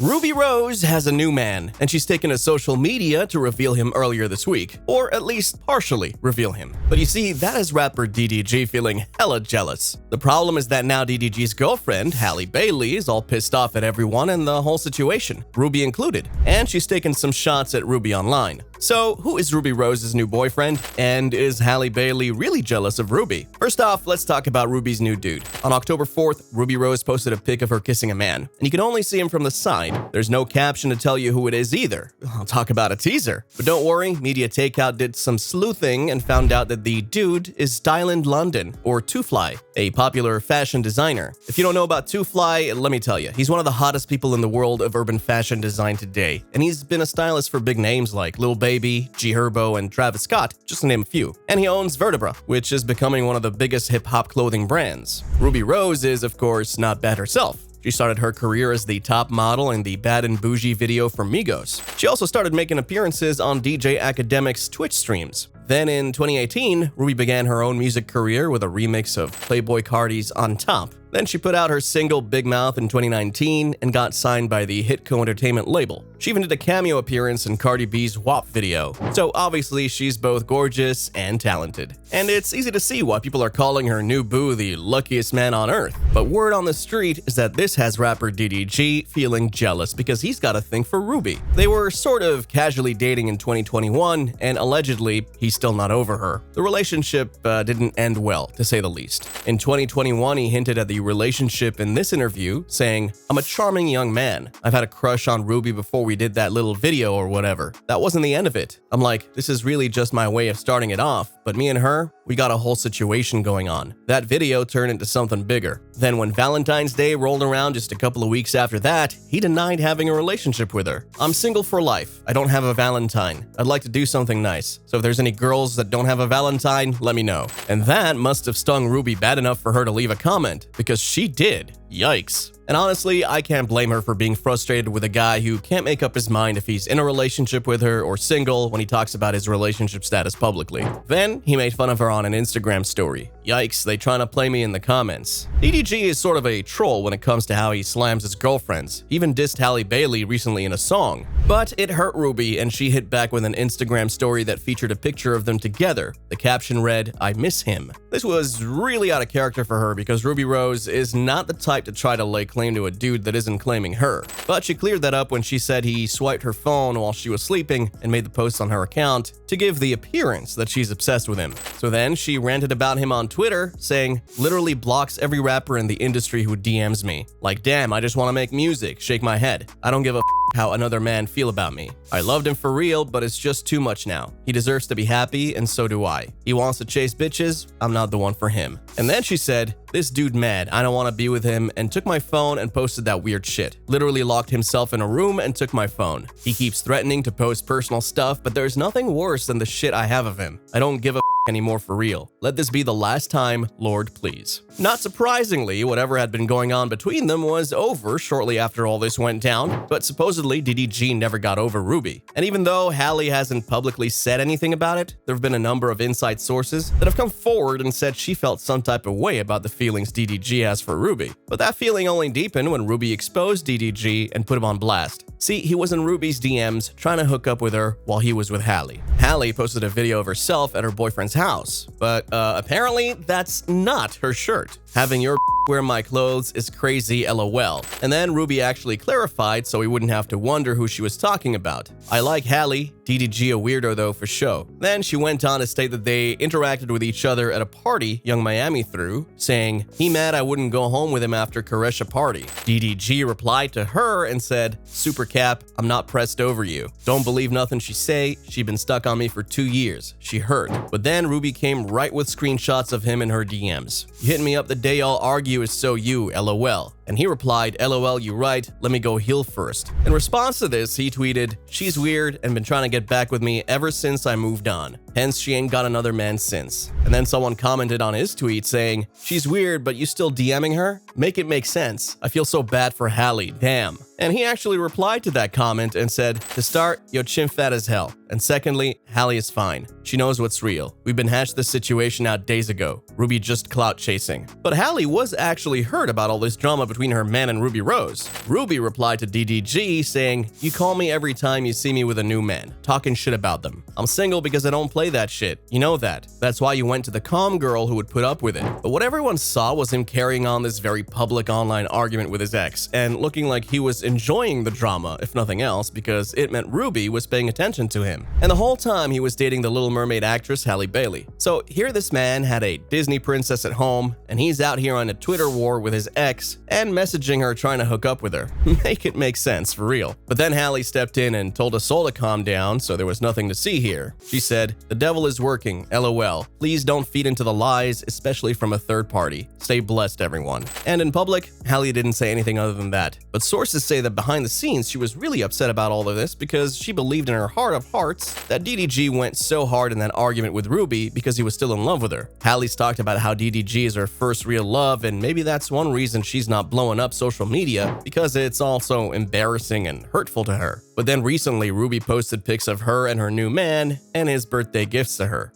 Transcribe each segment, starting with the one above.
Rubi Rose has a new man, and she's taken to social media to reveal him earlier this week, or at least partially reveal him. But you see, that has rapper DDG feeling hella jealous. The problem is that now DDG's girlfriend, Halle Bailey, is all pissed off at everyone and the whole situation, Rubi included, and she's taken some shots at Rubi online. So, who is Rubi Rose's new boyfriend? And is Halle Bailey really jealous of Rubi? First off, let's talk about Rubi's new dude. On October 4th, Rubi Rose posted a pic of her kissing a man, and you can only see him from the side. There's no caption to tell you who it is either. I'll talk about a teaser. But don't worry, Media Takeout did some sleuthing and found out that the dude is Styland London, or Two Fly, a popular fashion designer. If you don't know about Two Fly, let me tell you, he's one of the hottest people in the world of urban fashion design today, and he's been a stylist for big names like Lil Baby, G Herbo, and Travis Scott, just to name a few. And he owns Vertebra, which is becoming one of the biggest hip-hop clothing brands. Rubi Rose is, of course, not bad herself. She started her career as the top model in the Bad and Bougie video for Migos. She also started making appearances on DJ Academic's Twitch streams. Then in 2018, Rubi began her own music career with a remix of Playboi Carti's On Top. Then she put out her single Big Mouth in 2019 and got signed by the Hitco Entertainment label. She even did a cameo appearance in Cardi B's WAP video. So obviously she's both gorgeous and talented. And it's easy to see why people are calling her new boo the luckiest man on earth. But word on the street is that this has rapper DDG feeling jealous because he's got a thing for Rubi. They were sort of casually dating in 2021 and allegedly he's still not over her. The relationship didn't end well, to say the least. In 2021, he hinted at the relationship in this interview, saying, "I'm a charming young man. I've had a crush on Rubi before we did that little video or whatever. That wasn't the end of it. I'm like, this is really just my way of starting it off, but me and her, we got a whole situation going on." That video turned into something bigger. Then when Valentine's Day rolled around just a couple of weeks after that, he denied having a relationship with her. "I'm single for life. I don't have a Valentine. I'd like to do something nice. So if there's any girls that don't have a Valentine, let me know." And that must have stung Rubi bad enough for her to leave a comment, because she did. Yikes. And honestly, I can't blame her for being frustrated with a guy who can't make up his mind if he's in a relationship with her or single when he talks about his relationship status publicly. Then, he made fun of her on an Instagram story. Yikes, they trying to play me in the comments. DDG is sort of a troll when it comes to how he slams his girlfriends. He even dissed Halle Bailey recently in a song. But it hurt Rubi, and she hit back with an Instagram story that featured a picture of them together. The caption read, "I miss him." This was really out of character for her because Rubi Rose is not the type to try to lay claim to a dude that isn't claiming her. But she cleared that up when she said he swiped her phone while she was sleeping and made the post on her account to give the appearance that she's obsessed with him. So then she ranted about him on Twitter, saying, "Literally blocks every rapper in the industry who DMs me. Like, damn, I just want to make music, shake my head. I don't give a how another man feel about me. I loved him for real, but it's just too much now. He deserves to be happy, and so do I. He wants to chase bitches, I'm not the one for him." And then she said, "This dude mad, I don't want to be with him," and took my phone and posted that weird shit. Literally locked himself in a room and took my phone. He keeps threatening to post personal stuff, but there's nothing worse than the shit I have of him. I don't give a anymore for real. Let this be the last time, Lord, please. Not surprisingly, whatever had been going on between them was over shortly after all this went down, but supposedly DDG never got over Rubi. And even though Halle hasn't publicly said anything about it, there have been a number of inside sources that have come forward and said she felt some type of way about the feelings DDG has for Rubi. But that feeling only deepened when Rubi exposed DDG and put him on blast. See, he was in Rubi's DMs trying to hook up with her while he was with Halle. Halle posted a video of herself at her boyfriend's house, but apparently that's not her shirt. "Having your wear my clothes is crazy, LOL." And then Rubi actually clarified so we wouldn't have to wonder who she was talking about. "I like Halle, DDG a weirdo though for show." Then she went on to state that they interacted with each other at a party Young Miami threw, saying, "He mad I wouldn't go home with him after Koresha party." DDG replied to her and said, "Super cap, I'm not pressed over you. Don't believe nothing she say, she been stuck on me for 2 years. She hurt." But then Rubi came right with screenshots of him in her DMs. "You hit me up the day y'all argue is so you, LOL." And he replied, "LOL, you right, let me go heal first." In response to this, he tweeted, "She's weird and been trying to get back with me ever since I moved on. Hence, she ain't got another man since." And then someone commented on his tweet saying, "She's weird, but you still DMing her? Make it make sense. I feel so bad for Halle, damn." And he actually replied to that comment and said, "To start, yo chin fat as hell. And secondly, Halle is fine. She knows what's real. We've been hashed this situation out days ago. Rubi just clout chasing." But Halle was actually hurt about all this drama between her man and Ruby Rose. Ruby replied to DDG saying, "You call me every time you see me with a new man, talking shit about them. I'm single because I don't play that shit. You know that. That's why you went to the calm girl who would put up with it." But what everyone saw was him carrying on this very public online argument with his ex and looking like he was enjoying the drama, if nothing else, because it meant Ruby was paying attention to him. And the whole time he was dating the Little Mermaid actress Halle Bailey. So here this man had a Disney princess at home, and he's out here on a Twitter war with his ex and messaging her trying to hook up with her. Make it make sense, for real. But then Halle stepped in and told us all to calm down, so there was nothing to see here. She said, "The devil is working, LOL. Please don't feed into the lies, especially from a third party. Stay blessed, everyone." And in public, Halle didn't say anything other than that. But sources say that behind the scenes, she was really upset about all of this because she believed in her heart of hearts that DDG went so hard in that argument with Ruby because he was still in love with her. Halle's talked about how DDG is her first real love, and maybe that's one reason she's not blowing up social media, because it's also embarrassing and hurtful to her. But then recently, Ruby posted pics of her and her new man and his birthday gifts to her.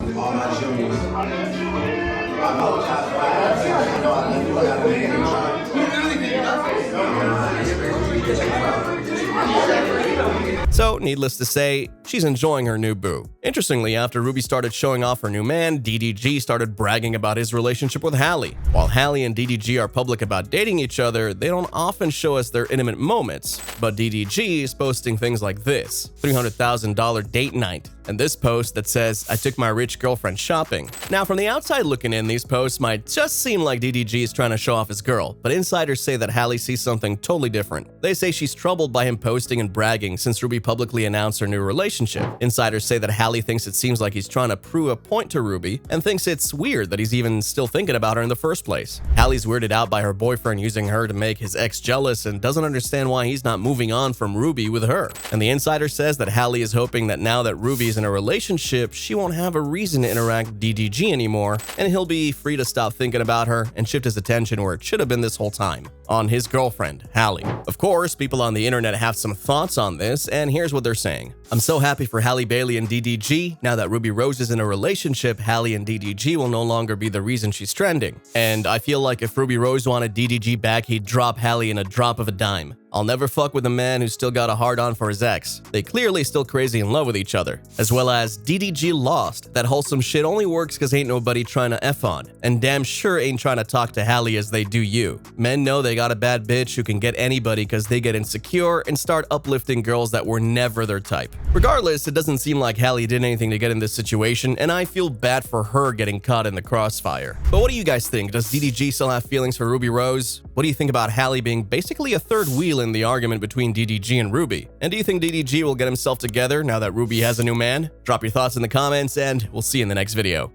So, needless to say, she's enjoying her new boo. Interestingly, after Ruby started showing off her new man, DDG started bragging about his relationship with Halle. While Halle and DDG are public about dating each other, they don't often show us their intimate moments. But DDG is posting things like this: $300,000 date night, and this post that says, "I took my rich girlfriend shopping." Now, from the outside looking in, these posts might just seem like DDG is trying to show off his girl, but insiders say that Halle sees something totally different. They say she's troubled by him posting and bragging since Ruby publicly announced her new relationship. Insiders say that Halle thinks it seems like he's trying to prove a point to Ruby and thinks it's weird that he's even still thinking about her in the first place. Halle's weirded out by her boyfriend using her to make his ex jealous and doesn't understand why he's not moving on from Ruby with her. And the insider says that Halle is hoping that now that Ruby is in a relationship, she won't have a reason to interact with DDG anymore, and he'll be free to stop thinking about her and shift his attention where it should have been this whole time, on his girlfriend, Halle. Of course, people on the internet have some thoughts on this, and here's what they're saying. "I'm so happy for Halle Bailey and DDG. Now that Ruby Rose is in a relationship, Halle and DDG will no longer be the reason she's trending. And I feel like if Ruby Rose wanted DDG back, he'd drop Halle in a drop of a dime. I'll never fuck with a man who's still got a hard-on for his ex. They clearly still crazy in love with each other." As well as, "DDG lost. That wholesome shit only works because ain't nobody trying to F on. And damn sure ain't trying to talk to Halle as they do you. Men know they got a bad bitch who can get anybody because they get insecure and start uplifting girls that were never their type." Regardless, it doesn't seem like Halle did anything to get in this situation, and I feel bad for her getting caught in the crossfire. But what do you guys think? Does DDG still have feelings for Ruby Rose? What do you think about Halle being basically a third wheel in the argument between DDG and Ruby? And do you think DDG will get himself together now that Ruby has a new man? Drop your thoughts in the comments, and we'll see you in the next video.